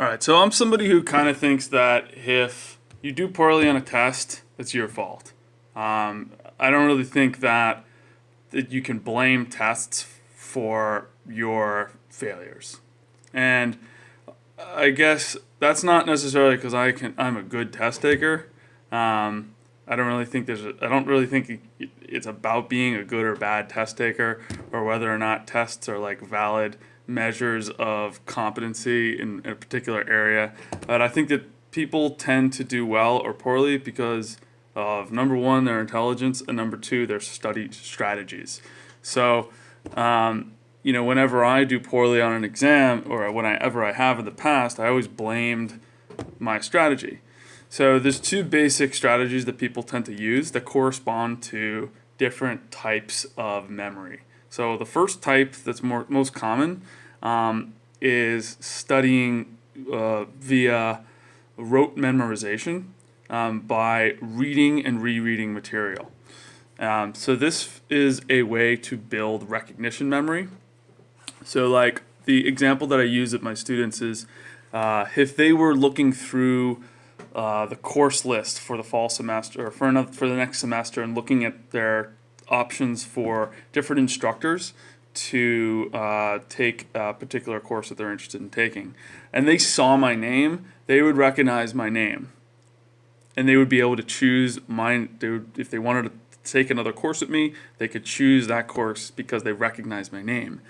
All right, so I'm somebody who kind of thinks that if you do poorly on a test, it's your fault. I don't really think that you can blame tests for your failures, and I guess that's not necessarily because I'm a good test taker. I don't really think I don't really think it's about being a good or bad test taker, or whether or not tests are like valid measures of competency in a particular area. But I think that people tend to do well or poorly because of, number one, their intelligence, and number two, their study strategies. So, whenever I do poorly on an exam, or whenever I have in the past, I always blamed my strategy. So there's two basic strategies that people tend to use that correspond to different types of memory. So the first type that's most common is studying via rote memorization by reading and rereading material. So this is a way to build recognition memory. So like the example that I use with my students is if they were looking through the course list for the fall semester or for the next semester and looking at their options for different instructors to take a particular course that they're interested in taking, and they saw my name, they would recognize my name, and they would be able to choose mine. If they wanted to take another course with me, they could choose that course because they recognize my name.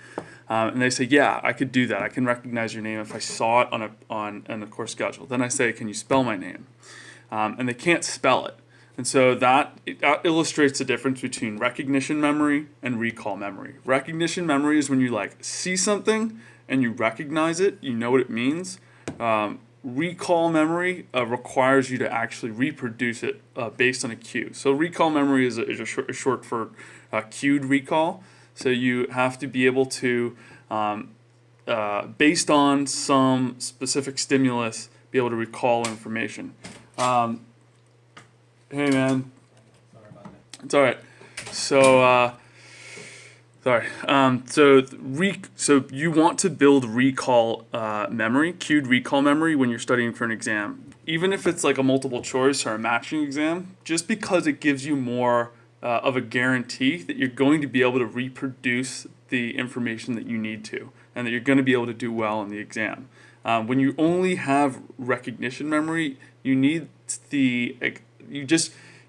And they say, yeah, I could do that. I can recognize your name if I saw it on a course schedule. Then I say, can you spell my name? And they can't spell it. And so that illustrates the difference between recognition memory and recall memory. Recognition memory is when you see something and you recognize it, you know what it means. Recall memory requires you to actually reproduce it based on a cue. So recall memory is short for cued recall. So you have to be able to, based on some specific stimulus, be able to recall information. Hey man, Sorry about that. it's all right. So sorry. So you want to build recall memory, cued recall memory when you're studying for an exam, even if it's like a multiple choice or a matching exam, just because it gives you more of a guarantee that you're going to be able to reproduce the information that you need to, and that you're going to be able to do well in the exam. When you only have recognition memory, you need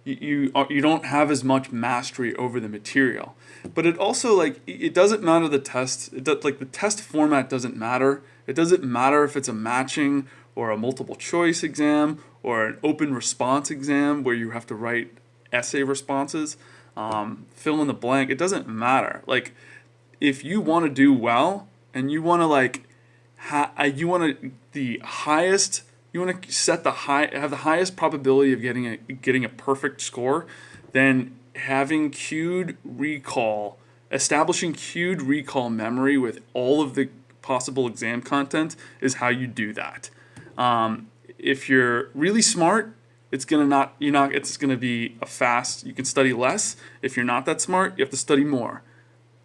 you don't have as much mastery over the material. But it also it doesn't matter the test. The test format doesn't matter. It doesn't matter if it's a matching or a multiple choice exam or an open response exam where you have to write essay responses, fill in the blank. It doesn't matter. If you want to do well and you want to have the highest probability of getting a perfect score, then establishing cued recall memory with all of the possible exam content is how you do that. If you're really smart, it's gonna be a fast. You can study less. If you're not that smart, you have to study more,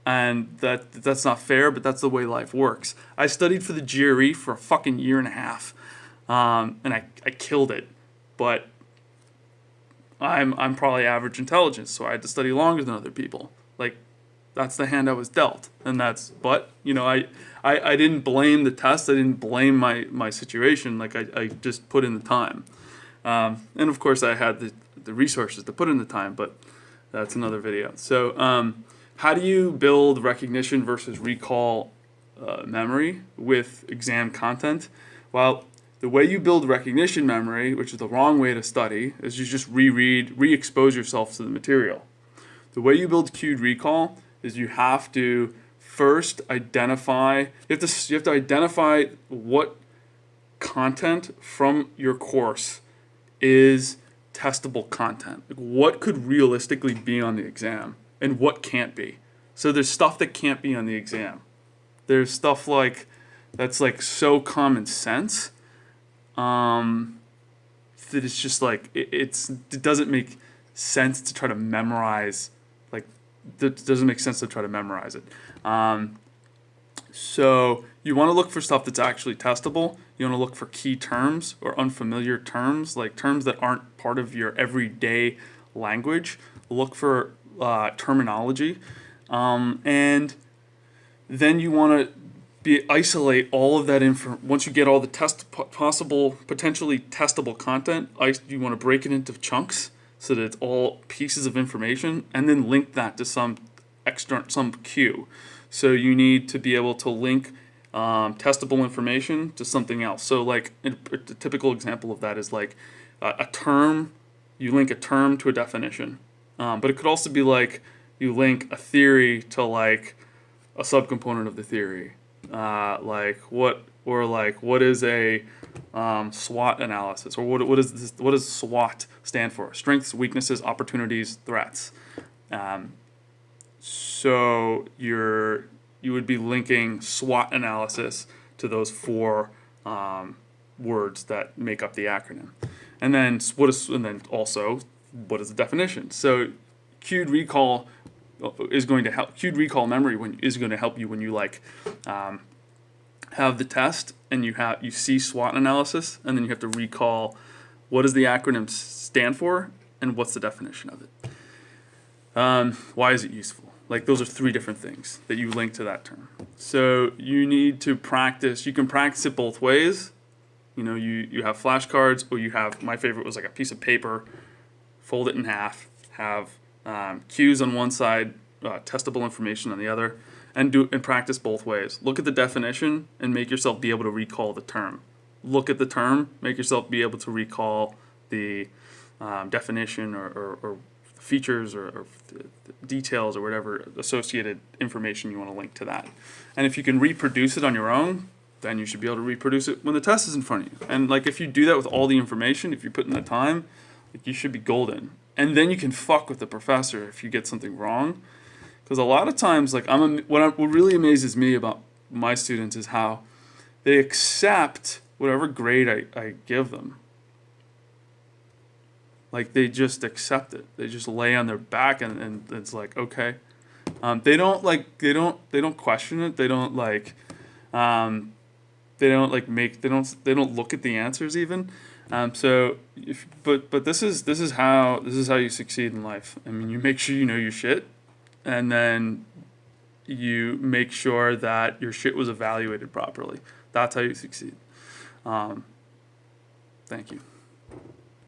and that's not fair. But that's the way life works. I studied for the GRE for a fucking year and a half, and I killed it. But I'm probably average intelligence, so I had to study longer than other people. That's the hand I was dealt, and I didn't blame the test. I didn't blame my situation. I just put in the time. And of course I had the resources to put in the time, but that's another video. So how do you build recognition versus recall memory with exam content? Well, the way you build recognition memory, which is the wrong way to study, is you just re-expose yourself to the material. The way you build cued recall is you have to first identify what content from your course is testable content. What could realistically be on the exam and what can't be. So there's stuff that can't be on the exam. There's stuff that's so common sense that it's just it doesn't make sense to try to memorize. It doesn't make sense to try to memorize it. So you want to look for stuff that's actually testable. You want to look for key terms or unfamiliar terms, like terms that aren't part of your everyday language. Look for terminology, and then you want to isolate all of that info. Once you get all the potentially testable content, you want to break it into chunks so that it's all pieces of information, and then link that to some queue. So you need to be able to link testable information to something else. So like a typical example of that is like a term. You link a term to a definition, but it could also be like you link a theory to like a subcomponent of the theory. What is a SWOT analysis, or what does SWOT stand for? Strengths, weaknesses, opportunities, threats. So you would be linking SWOT analysis to those four words that make up the acronym, and then also what is the definition? So cued recall is going to help. Cued recall memory is going to help you when you have the test and you see SWOT analysis, and then you have to recall what does the acronym stand for and what's the definition of it. Why is it useful? Like those are three different things that you link to that term. So you need to practice. You can practice it both ways. You have flashcards, or you have, my favorite was like a piece of paper, fold it in half, have cues on one side, testable information on the other, and practice both ways. Look at the definition and make yourself be able to recall the term. Look at the term, make yourself be able to recall the definition or features or details or whatever associated information you want to link to that. And if you can reproduce it on your own, then you should be able to reproduce it when the test is in front of you. And like if you do that with all the information, if you put in the time, like you should be golden. And then you can fuck with the professor if you get something wrong. Because a lot of times, like what really amazes me about my students is how they accept whatever grade I give them. Like they just accept it. They just lay on their back and it's like, okay. They don't question it. They don't look at the answers even. But this is how you succeed in life. I mean, you make sure you know your shit, and then you make sure that your shit was evaluated properly. That's how you succeed. Thank you.